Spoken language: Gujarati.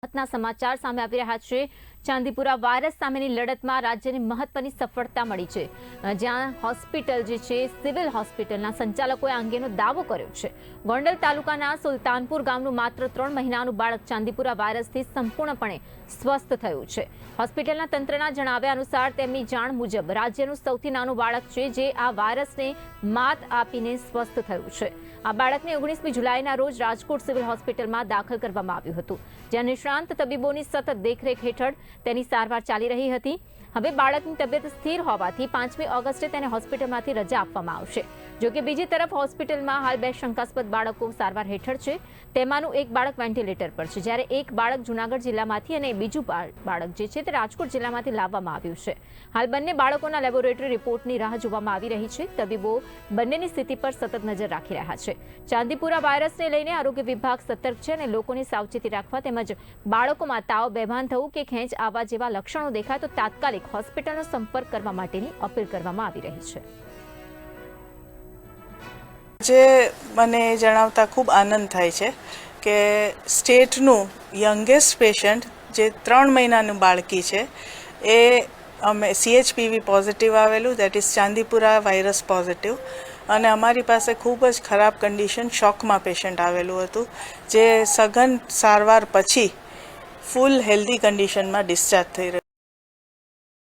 ના સમાચાર સામે આવી રહ્યા છે। ચાંદીપુરા વાયરસ સામેની લડતમાં રાજ્યને મહત્વની સફળતા મળી છે, જ્યાં હોસ્પિટલ જે છે સિવિલ હોસ્પિટલના સંચાલકોએ આ અંગેનો દાવો કર્યો છે। ગોંડલ તાલુકાના સુલતાનપુર ગામનું માત્ર 3 મહિનાનું બાળક ચાંદીપુરા વાયરસથી સંપૂર્ણપણે સ્વસ્થ થયું છે। હોસ્પિટલના તંત્રના જણાવ્યા અનુસાર તેમની જાણ મુજબ રાજ્યનું સૌથી નાનું બાળક છે, જે આ વાયરસને માત આપીને સ્વસ્થ થયું છે। આ બાળકને 19મી જુલાઈના રોજ રાજકોટ સિવિલ હોસ્પિટલમાં દાખલ કરવામાં આવ્યું હતું, જ્યાં નિષ્ણાંત તબીબોની સતત દેખરેખ હેઠળ તેની સારવાર ચાલી રહી હતી। હવે બાળકની તબિયત સ્થિર હોવાથી 5મી ઓગસ્ટે તેને હોસ્પિટલમાંથી રજા આપવામાં આવશે। જો કે બીજી તરફ હોસ્પિટલમાં હાલ 2 શંકાસ્પદ બાળકો સારવાર હેઠળ છે, તેમાંનું એક બાળક વેન્ટિલેટર પર છે, જ્યારે એક બાળક જૂનાગઢ જિલ્લામાંથી અને બીજું બાળક જે છે તે રાજકોટ જિલ્લામાંથી લાવવામાં આવ્યું છે। હાલ બંને બાળકોના લેબોરેટરી રિપોર્ટની રાહ જોવામાં આવી રહી છે। તબીબો બંનેની સ્થિતિ પર સતત નજર રાખી રહ્યા છે। ચાંદીપુરા વાયરસને લઈને આરોગ્ય વિભાગ સતર્ક છે અને લોકોને સાવચેતી રાખવા તેમજ બાળકોમાં તાવ, બેભાન થવું કે ખેંચ આવવા જેવા લક્ષણો દેખાય તો તાત્કાલિક હોસ્પિટલનો સંપર્ક કરવા માટેની અપીલ કરવામાં આવી રહી છે। જે મને જણાવતા ખૂબ આનંદ થાય છે કે સ્ટેટનું યંગેસ્ટ પેશન્ટ જે 3 મહિનાનું બાળકી છે એ અમે CHPV પોઝિટિવ આવેલું, that is Chandipura virus positive, અને અમારી પાસે ખૂબ જ ખરાબ કન્ડિશન શોકમાં પેશન્ટ આવેલું હતું, જે સઘન સારવાર પછી ફૂલ હેલ્ધી કન્ડિશનમાં ડિસ્ચાર્જ થઈ રહ્યું।